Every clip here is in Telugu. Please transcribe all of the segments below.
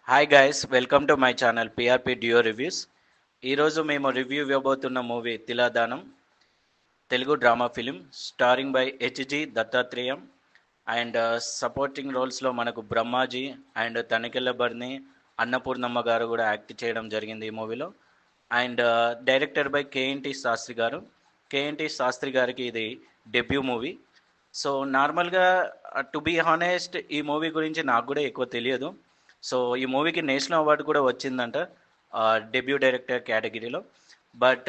Hi guys, welcome to my channel PRP డియో రివ్యూస్. ఈరోజు మేము రివ్యూ ఇవ్వబోతున్న movie Tiladanam, Telugu drama film starring by HG Dattatreyam and supporting రోల్స్లో మనకు బ్రహ్మాజీ అండ్ తనికెళ్ళ బర్ని, అన్నపూర్ణమ్మ గారు కూడా యాక్ట్ చేయడం జరిగింది ఈ మూవీలో. And director by KNT Sastri garu. KNT Sastri గారికి ఇది డెబ్యూ మూవీ. సో నార్మల్గా టు బీ హానెస్ట్ ఈ మూవీ గురించి నాకు కూడా ఎక్కువ తెలియదు. సో ఈ మూవీకి నేషనల్ అవార్డు కూడా వచ్చిందంట డెబ్యూ డైరెక్టర్ కేటగిరీలో. బట్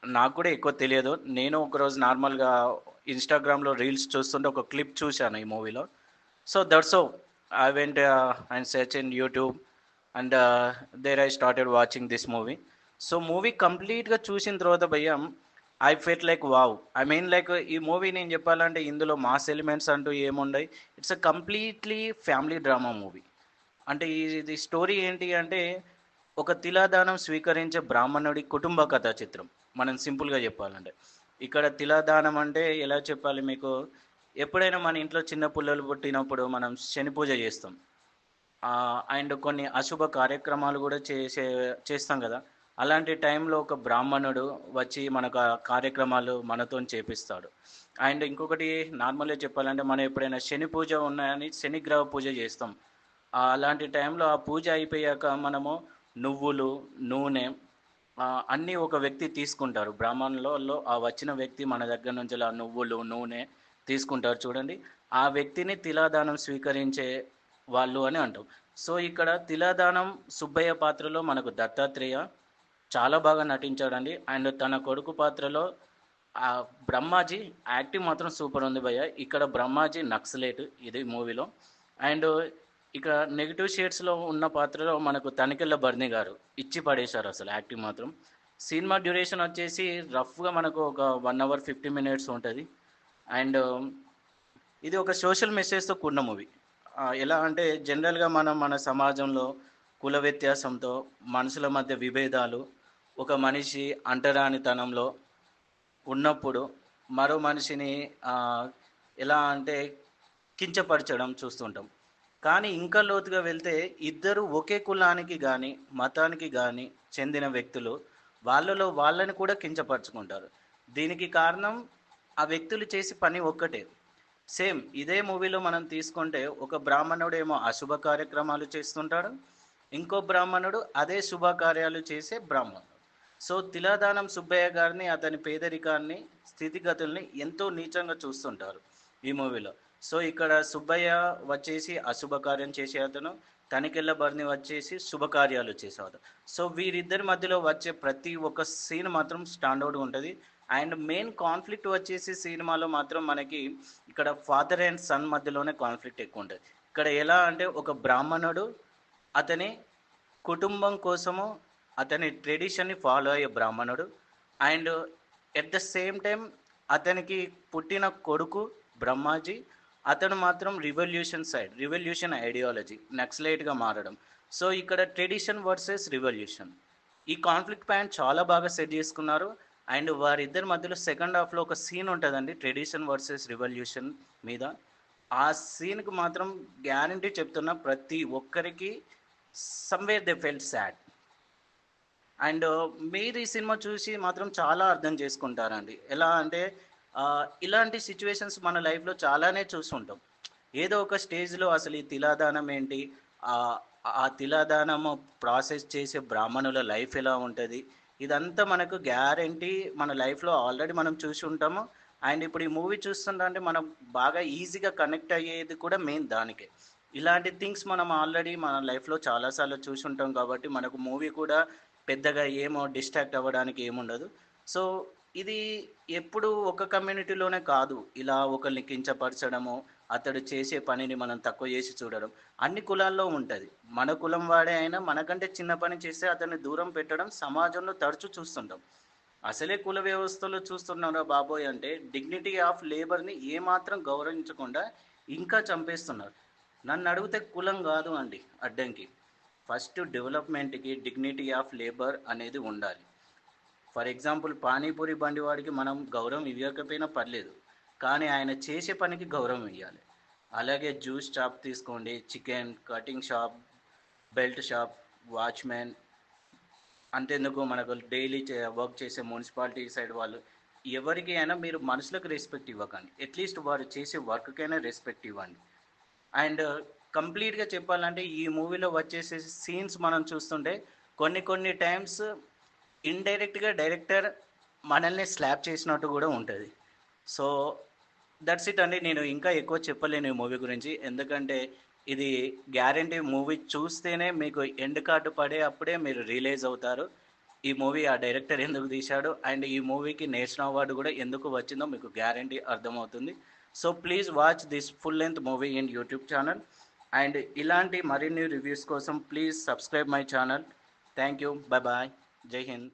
నాకు కూడా ఎక్కువ తెలియదు. నేను ఒకరోజు నార్మల్గా ఇన్స్టాగ్రామ్లో రీల్స్ చూస్తుంటే ఒక క్లిప్ చూశాను ఈ మూవీలో. So that's so I went and search in YouTube and there I started watching this movie. So movie కంప్లీట్గా చూసిన తర్వాత భయ్య I felt like wow. I mean like ఈ మూవీ నేను చెప్పాలంటే ఇందులో మాస్ ఎలిమెంట్స్ అంటూ ఏముండయి. It's a completely family drama movie. అంటే ఇది స్టోరీ ఏంటి అంటే ఒక తిలాదానం స్వీకరించే బ్రాహ్మణుడి కుటుంబ కథా చిత్రం. మనం సింపుల్గా చెప్పాలంటే ఇక్కడ తిలాదానం అంటే ఎలా చెప్పాలి మీకు, ఎప్పుడైనా మన ఇంట్లో చిన్న పిల్లలు పుట్టినప్పుడు మనం శని పూజ చేస్తాం. అండ్ కొన్ని అశుభ కార్యక్రమాలు కూడా చేస్తాం కదా. అలాంటి టైంలో ఒక బ్రాహ్మణుడు వచ్చి మనకు ఆ కార్యక్రమాలు మనతో చేపిస్తాడు. అండ్ ఇంకొకటి నార్మల్గా చెప్పాలంటే మనం ఎప్పుడైనా శని పూజ ఉన్నాయని శనిగ్రహ పూజ చేస్తాం. అలాంటి టైంలో ఆ పూజ అయిపోయాక మనము నువ్వులు, నూనె అన్నీ ఒక వ్యక్తి తీసుకుంటారు. బ్రాహ్మణులలో ఆ వచ్చిన వ్యక్తి మన దగ్గర నుంచి ఆ నువ్వులు, నూనె తీసుకుంటారు చూడండి. ఆ వ్యక్తిని తిలాదానం స్వీకరించే వాళ్ళు అని అంటాం. సో ఇక్కడ తిలాదానం సుబ్బయ్య పాత్రలో మనకు దత్తాత్రేయ చాలా బాగా నటించాడండి. అండ్ తన కొడుకు పాత్రలో ఆ బ్రహ్మాజీ యాక్టింగ్ మాత్రం సూపర్ ఉంది భయ్య. ఇక్కడ బ్రహ్మాజీ నక్సలేట్ ఇది మూవీలో. అండ్ ఇక నెగిటివ్ షేడ్స్లో ఉన్న పాత్రలో మనకు తనికెళ్ళ బర్ని గారు ఇచ్చి పడేశారు అసలు యాక్టింగ్ మాత్రం. సినిమా డ్యూరేషన్ వచ్చేసి రఫ్గా మనకు ఒక 1 hour 50 minutes ఉంటుంది. అండ్ ఇది ఒక సోషల్ మెసేజ్తో కూడిన మూవీ. ఎలా అంటే జనరల్గా మనం మన సమాజంలో కుల వ్యత్యాసంతో మనుషుల మధ్య విభేదాలు, ఒక మనిషి అంటరానితనంలో ఉన్నప్పుడు మరో మనిషిని ఎలా అంటే కించపరచడం చూస్తుంటాం. కానీ ఇంకా లోతుగా వెళ్తే ఇద్దరు ఒకే కులానికి కానీ మతానికి కానీ చెందిన వ్యక్తులు వాళ్ళలో వాళ్ళని కూడా కించపరుచుకుంటారు. దీనికి కారణం ఆ వ్యక్తులు చేసే పని ఒక్కటే. సేమ్ ఇదే మూవీలో మనం తీసుకుంటే ఒక బ్రాహ్మణుడు ఏమో అశుభ కార్యక్రమాలు చేస్తుంటాడు, ఇంకో బ్రాహ్మణుడు అదే శుభకార్యాలు చేసే బ్రాహ్మణుడు. సో తిలాదానం సుబ్బయ్య గారిని అతని పేదరికాన్ని, స్థితిగతుల్ని ఎంతో నీచంగా చూస్తుంటారు ఈ మూవీలో. సో ఇక్కడ సుబ్బయ్య వచ్చేసి అశుభకార్యం చేసే అతను, తనికెళ్ళ బర్ని వచ్చేసి శుభకార్యాలు చేసేవాడు. సో వీరిద్దరి మధ్యలో వచ్చే ప్రతి ఒక్క సీన్ మాత్రం స్టాండౌట్ ఉంటుంది. అండ్ మెయిన్ కాన్ఫ్లిక్ట్ వచ్చేసి సినిమాలో మాత్రం మనకి ఇక్కడ ఫాదర్ అండ్ సన్ మధ్యలోనే కాన్ఫ్లిక్ట్ ఎక్కువ ఉంటుంది. ఇక్కడ ఎలా అంటే ఒక బ్రాహ్మణుడు అతని కుటుంబం కోసము అతని ట్రెడిషన్ని ఫాలో అయ్యే బ్రాహ్మణుడు. And at the same time అతనికి పుట్టిన కొడుకు బ్రహ్మాజీ, అతను మాత్రం రివల్యూషన్ ఐడియాలజీ నక్సలైట్గా మారడం. సో ఇక్కడ ట్రెడిషన్ వర్సెస్ రివల్యూషన్ ఈ కాన్ఫ్లిక్ట్ పాయింట్ చాలా బాగా సెట్ చేసుకున్నారు. అండ్ వారిద్దరి మధ్యలో సెకండ్ హాఫ్లో ఒక సీన్ ఉంటుందండి ట్రెడిషన్ వర్సెస్ రివల్యూషన్ మీద. ఆ సీన్కి మాత్రం గ్యారంటీ చెప్తున్నా ప్రతి ఒక్కరికి somewhere they felt sad. And మీరు ఈ సినిమా చూసి మాత్రం చాలా అర్థం చేసుకుంటారండి. ఎలా అంటే ఇలాంటి సిచ్యువేషన్స్ మన లైఫ్లో చాలానే చూస్తుంటాం. ఏదో ఒక స్టేజ్లో అసలు ఈ తిలాదానం ఏంటి, ఆ ఆ తిలాదానము ప్రాసెస్ చేసే బ్రాహ్మణుల లైఫ్ ఎలా ఉంటుంది, ఇదంతా మనకు గ్యారంటీ మన లైఫ్లో ఆల్రెడీ మనం చూసి ఉంటాము. అండ్ ఇప్పుడు ఈ మూవీ చూస్తుంటే మనం బాగా ఈజీగా కనెక్ట్ అయ్యేది కూడా మెయిన్ దానికే. ఇలాంటి థింగ్స్ మనం ఆల్రెడీ మన లైఫ్లో చాలాసార్లు చూసి ఉంటాం కాబట్టి మనకు మూవీ కూడా పెద్దగా ఏమో డిస్ట్రాక్ట్ అవ్వడానికి ఏముండదు. సో ఇది ఎప్పుడు ఒక కమ్యూనిటీలోనే కాదు, ఇలా ఒకరిని కించపరచడము, అతడు చేసే పనిని మనం తక్కువ చేసి చూడడం అన్ని కులాల్లో ఉంటుంది. మన కులం వాడే అయినా మనకంటే చిన్న పని చేస్తే అతన్ని దూరం పెట్టడం సమాజంలో తరచూ చూస్తుంటాం. అసలే కుల వ్యవస్థలో చూస్తున్నారా బాబోయ్ అంటే డిగ్నిటీ ఆఫ్ లేబర్ని ఏమాత్రం గౌరవించకుండా ఇంకా చంపేస్తున్నారు. నన్ను అడిగితే కులం కాదు అండి అడ్డంకి. ఫస్ట్ డెవలప్మెంట్కి డిగ్నిటీ ఆఫ్ లేబర్ అనేది ఉండాలి. ఫర్ ఎగ్జాంపుల్ పానీపూరి బండి వాడికి మనం గౌరవం ఇవ్వకపోయినా పర్లేదు, కానీ ఆయన చేసే పనికి గౌరవం ఇవ్వాలి. అలాగే జ్యూస్ షాప్ తీసుకోండి, chicken cutting shop, belt shop, watchmen, అంతెందుకు మనకు డైలీ వర్క్ చేసే మున్సిపాలిటీ సైడ్ వాళ్ళు, ఎవరికి అయినా మీరు మనుషులకు రెస్పెక్ట్ ఇవ్వకండి. అట్‌లీస్ట్ వారు చేసే వర్క్‌కైనా రెస్పెక్ట్ ఇవ్వండి. అండ్ కంప్లీట్‌గా చెప్పాలంటే ఈ మూవీలో వచ్చేసే సీన్స్ మనం చూస్తుంటే కొన్ని కొన్ని టైమ్స్ ఇండైరెక్ట్‌గా డైరెక్టర్ మనల్ని స్లాప్ చేసినట్టు కూడా ఉంటది. సో, దట్స్ ఇట్ అండి. నేను ఇంకా ఎక్కువ చెప్పలేను ఈ మూవీ గురించి. ఎందుకంటే ఇది గ్యారంటీ మూవీ చూస్తేనే మీకు ఎండ్ కార్డ్ పడే అప్పుడే మీరు రియలైజ్ అవుతారు. ఈ మూవీ ఆ డైరెక్టర్ ఎందుకు తీశాడు అండ్ ఈ మూవీకి నేషనల్ అవార్డ్ కూడా ఎందుకు వచ్చిందో మీకు గ్యారంటీ అర్థమవుతుంది. So, please watch this full length movie in YouTube channel. And ఇలాంటి మరిన్ని రివ్యూస్ కోసం please subscribe my channel. Thank you. Bye bye. జై హింద్.